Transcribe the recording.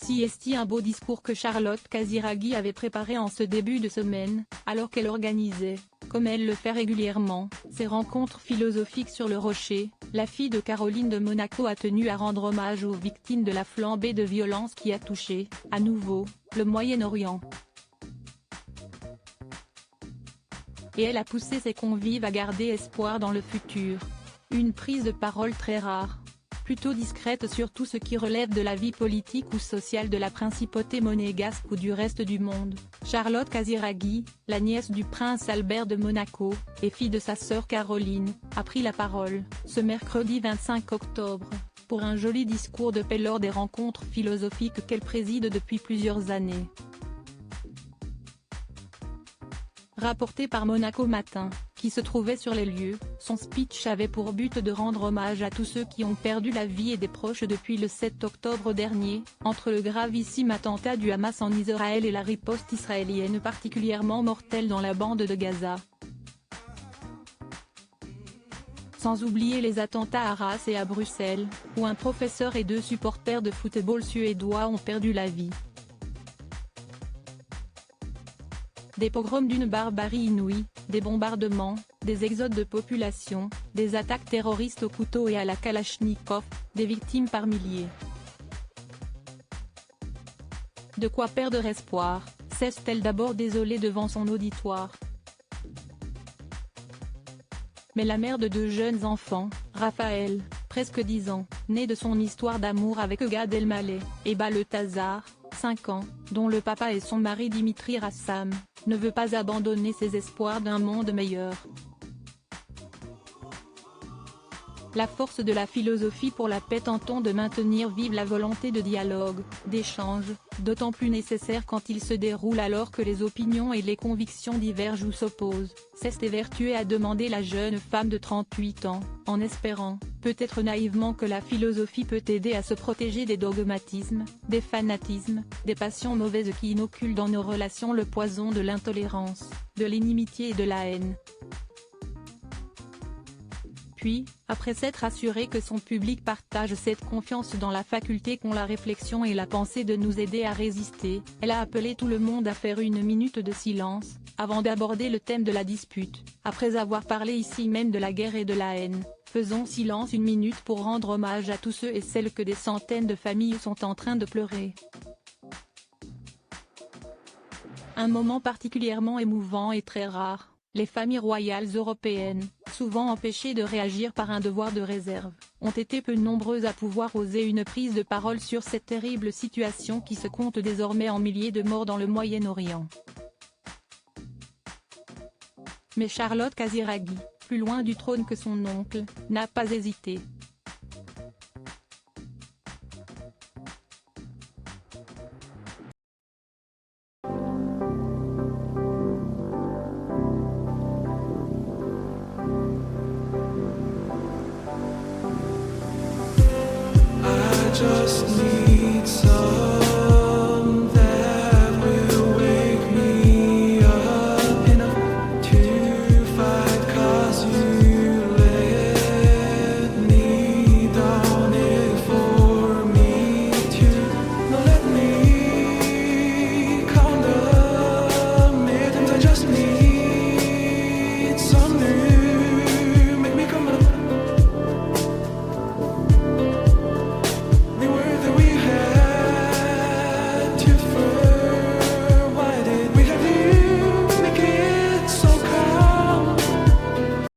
Voici un beau discours que Charlotte Casiraghi avait préparé en ce début de semaine, alors qu'elle organisait, comme elle le fait régulièrement, ses rencontres philosophiques sur le rocher. La fille de Caroline de Monaco a tenu à rendre hommage aux victimes de la flambée de violence qui a touché, à nouveau, le Moyen-Orient. Et elle a poussé ses convives à garder espoir dans le futur. Une prise de parole très rare, plutôt discrète sur tout ce qui relève de la vie politique ou sociale de la principauté monégasque ou du reste du monde. Charlotte Casiraghi, la nièce du prince Albert de Monaco, et fille de sa sœur Caroline, a pris la parole, ce mercredi 25 octobre, pour un joli discours de paix lors des rencontres philosophiques qu'elle préside depuis plusieurs années. Rapporté par Monaco Matin, qui se trouvait sur les lieux, son speech avait pour but de rendre hommage à tous ceux qui ont perdu la vie et des proches depuis le 7 octobre dernier, entre le gravissime attentat du Hamas en Israël et la riposte israélienne particulièrement mortelle dans la bande de Gaza. Sans oublier les attentats à Arras et à Bruxelles, où un professeur et 2 supporters de football suédois ont perdu la vie. Des pogroms d'une barbarie inouïe, des bombardements, des exodes de population, des attaques terroristes au couteau et à la kalachnikov, des victimes par milliers. De quoi perdre espoir, s'est-elle d'abord désolée devant son auditoire. Mais la mère de 2 jeunes enfants, Raphaël, presque 10 ans, né de son histoire d'amour avec Gad Elmaleh, et Balthazar, 5 ans, dont le papa est son mari Dimitri Rassam, ne veut pas abandonner ses espoirs d'un monde meilleur. La force de la philosophie pour la paix tentant de maintenir vive la volonté de dialogue, d'échange, d'autant plus nécessaire quand il se déroule alors que les opinions et les convictions divergent ou s'opposent, s'est évertuée à demander la jeune femme de 38 ans, en espérant, peut-être naïvement que la philosophie peut aider à se protéger des dogmatismes, des fanatismes, des passions mauvaises qui inoculent dans nos relations le poison de l'intolérance, de l'inimitié et de la haine. Puis, après s'être assuré que son public partage cette confiance dans la faculté qu'ont la réflexion et la pensée de nous aider à résister, elle a appelé tout le monde à faire une minute de silence, avant d'aborder le thème de la dispute. Après avoir parlé ici même de la guerre et de la haine, faisons silence une minute pour rendre hommage à tous ceux et celles que des centaines de familles sont en train de pleurer. Un moment particulièrement émouvant et très rare. Les familles royales européennes, souvent empêchées de réagir par un devoir de réserve, ont été peu nombreuses à pouvoir oser une prise de parole sur cette terrible situation qui se compte désormais en milliers de morts dans le Moyen-Orient. Mais Charlotte Casiraghi, plus loin du trône que son oncle, n'a pas hésité. Just need